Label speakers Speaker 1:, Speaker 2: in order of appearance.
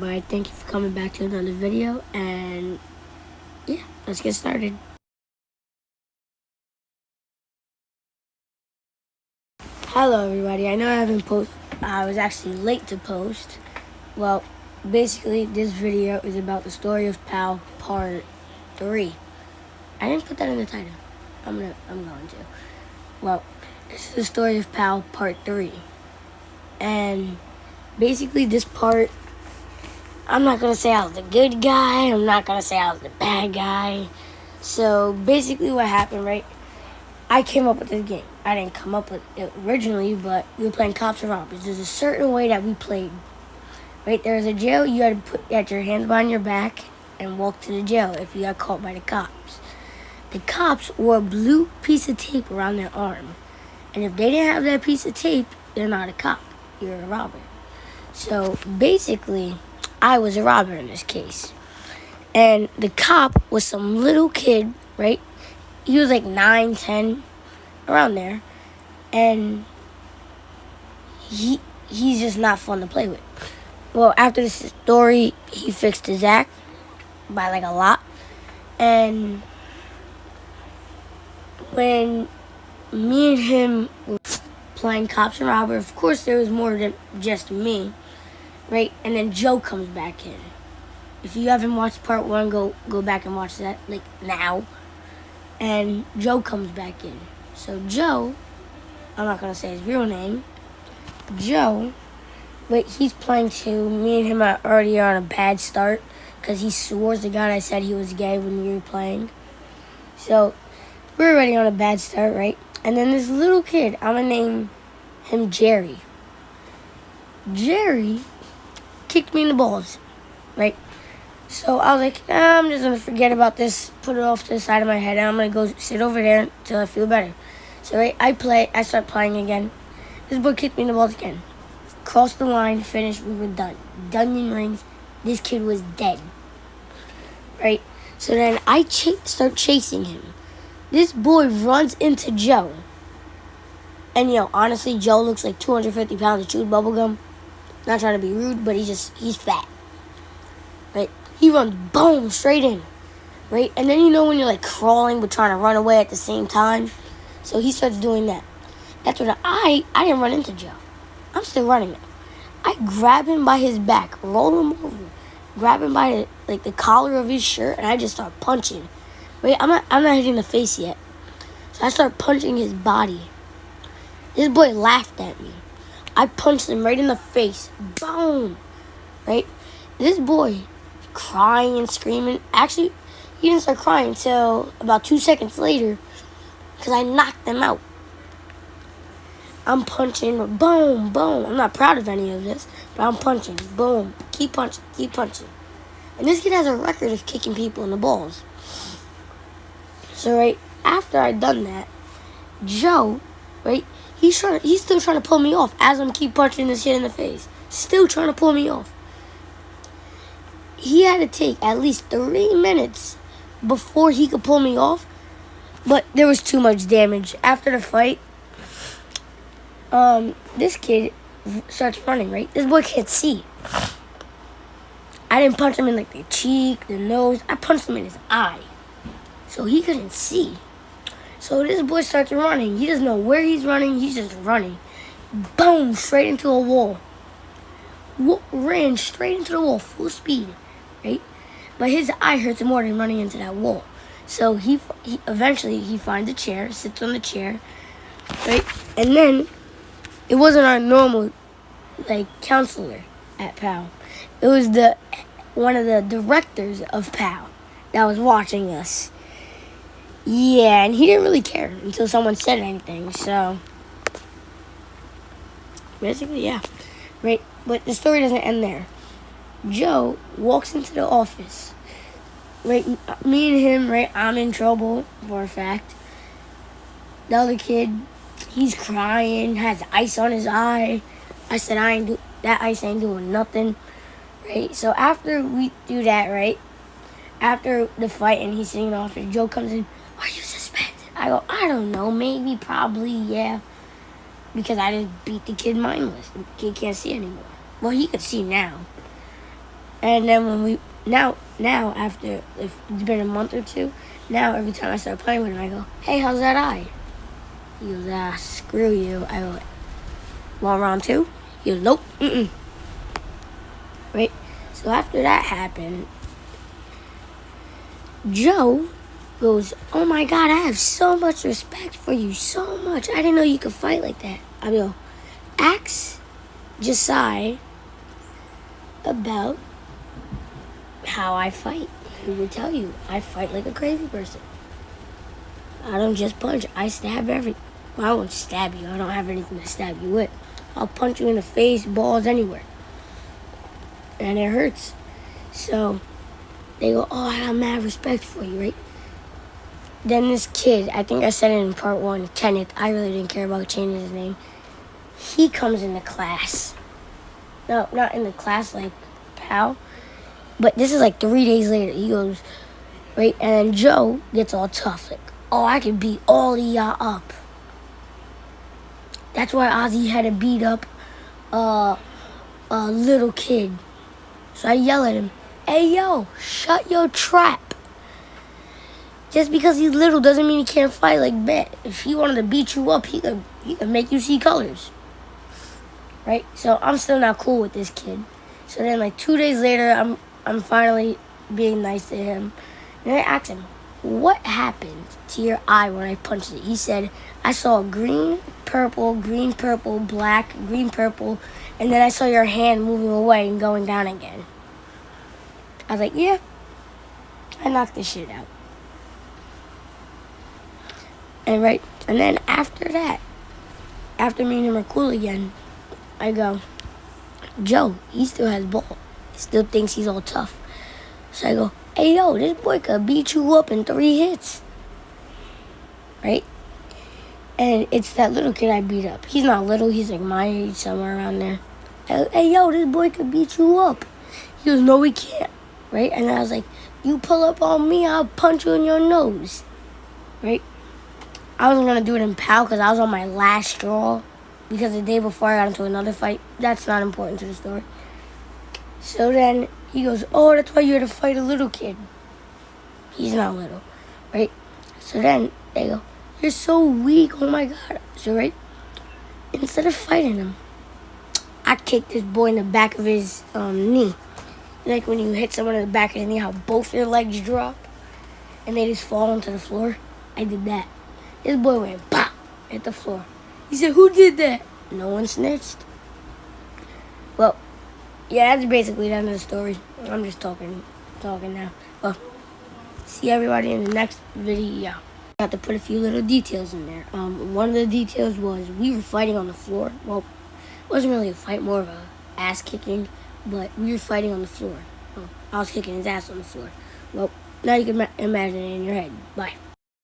Speaker 1: everybody? Thank you for coming back to another video, and yeah, let's get started. Hello everybody, I know I was actually late to post. Well, basically this video is about the story of P.A.L part 3. I didn't put that in the title. I'm going to. Well, this is the story of P.A.L part 3. And basically this part, I'm not going to say I was the good guy. I'm not going to say I was the bad guy. So basically what happened, right? I came up with this game. I didn't come up with it originally, but we were playing cops and robbers. There's a certain way that we played. Right? There was a jail. You had to put your hands behind your back and walk to the jail if you got caught by the cops. The cops wore a blue piece of tape around their arm. And if they didn't have that piece of tape, they're not a cop. You're a robber. So basically, I was a robber in this case. And the cop was some little kid, right? He was like 9, 10, around there. And he's just not fun to play with. Well, after this story, he fixed his act by like a lot. And when me and him were playing cops and robber, of course there was more than just me, right? And then Joe comes back in. If you haven't watched part 1, go back and watch that, like now. And Joe comes back in. So Joe, I'm not going to say his real name, Joe, but he's playing too. Me and him are already on a bad start because he swore to God I said he was gay when we were playing. So we're already on a bad start, right? And then this little kid, I'm going to name him Jerry. Jerry kicked me in the balls, right? So I was like, I'm just going to forget about this, put it off to the side of my head, and I'm going to go sit over there until I feel better. So right, I start playing again. This boy kicked me in the balls again. Crossed the line, finished, we were done. Dungeon rings, this kid was dead. Right? So then I start chasing him. This boy runs into Joe. And honestly, Joe looks like 250 pounds of chewed bubblegum. Not trying to be rude, but he's fat. Right? He runs, boom, straight in. Right? And then when you're like crawling but trying to run away at the same time. So he starts doing that. That's when I didn't run into Joe. I'm still running now. I grab him by his back, roll him over, grab him by the collar of his shirt, and I just start punching. Right? I'm not hitting the face yet. So I start punching his body. This boy laughed at me. I punched him right in the face. Boom. Right? This boy crying and screaming. Actually, he didn't start crying until about 2 seconds later because I knocked him out. I'm punching, boom, boom. I'm not proud of any of this, but I'm punching, boom. Keep punching, keep punching. And this kid has a record of kicking people in the balls. So, right, after I'd done that, Joe, right, he's still trying to pull me off as I'm keep punching this kid in the face. Still trying to pull me off. He had to take at least 3 minutes before he could pull me off, but there was too much damage. After the fight, this kid starts running, right? This boy can't see. I didn't punch him in the cheek, the nose. I punched him in his eye. So he couldn't see. So this boy starts running. He doesn't know where he's running. He's just running. Boom, straight into a wall. Ran straight into the wall, full speed, right? But his eye hurts more than running into that wall. So he eventually finds a chair, sits on the chair, right? And then it wasn't our normal counselor at P.A.L. It was one of the directors of P.A.L. that was watching us. Yeah, and he didn't really care until someone said anything. So basically, yeah, right. But the story doesn't end there. Joe walks into the office. Right, me and him, right, I'm in trouble for a fact. The other kid, he's crying, has ice on his eye. I said, that ice ain't doing nothing, right? So after we do that, right, after the fight and he's sitting in the office, Joe comes in, are you suspected? I go, I don't know, maybe, probably, yeah. Because I just beat the kid mindless. The kid can't see anymore. Well, he could see now. And then when we now after if it's been a month or two, now every time I start playing with him, I go, "Hey, how's that eye?" He goes, "Ah, screw you." I go, "Want round two?" He goes, "Nope, mm-mm." Right? So after that happened, Joe goes, "Oh my God, I have so much respect for you, so much. I didn't know you could fight like that." I go, "Ask Josiah about how I fight. He will tell you I fight like a crazy person. I don't just punch. I stab Well, I won't stab you. I don't have anything to stab you with. I'll punch you in the face, balls, anywhere. And it hurts." So they go, "Oh, I have mad respect for you, right?" Then this kid, I think I said it in part one, Kenneth, I really didn't care about changing his name. He comes into class. No, not in the class like P.A.L, but this is like 3 days later. He goes, right, and then Joe gets all tough, like, "Oh, I can beat all of y'all up." That's why Ozzy had to beat up a little kid. So I yell at him, "Hey, yo, shut your trap. Just because he's little doesn't mean he can't fight like that. If he wanted to beat you up, he could make you see colors." Right? So I'm still not cool with this kid. So then like 2 days later, I'm finally being nice to him. And I asked him, "What happened to your eye when I punched it?" He said, "I saw green, purple, black, green, purple, and then I saw your hand moving away and going down again." I was like, "Yeah, I knocked this shit out." And then after that, after me and him are cool again, I go, "Joe, he still has ball. He still thinks he's all tough." So I go, "Hey, yo, this boy could beat you up in 3 hits." Right? And it's that little kid I beat up. He's not little. He's like my age, somewhere around there. I go, "Hey, yo, this boy could beat you up." He goes, "No, we can't." Right? And I was like, "You pull up on me, I'll punch you in your nose." Right? I wasn't going to do it in P.A.L because I was on my last straw. Because the day before I got into another fight. That's not important to the story. So then he goes, "Oh, that's why you had to fight a little kid." He's not little. Right? So then they go, "You're so weak. Oh my God." So right? Instead of fighting him, I kicked this boy in the back of his knee. Like when you hit someone in the back of the knee, how both their legs drop and they just fall onto the floor. I did that. This boy went pop, hit the floor. He said, "Who did that?" No one snitched. Well, yeah, that's basically the end of the story. I'm just talking now. Well, see everybody in the next video. I have to put a few little details in there. One of the details was we were fighting on the floor. Well, it wasn't really a fight, more of a ass kicking, but we were fighting on the floor. I was kicking his ass on the floor. Well, now you can imagine it in your head. Bye.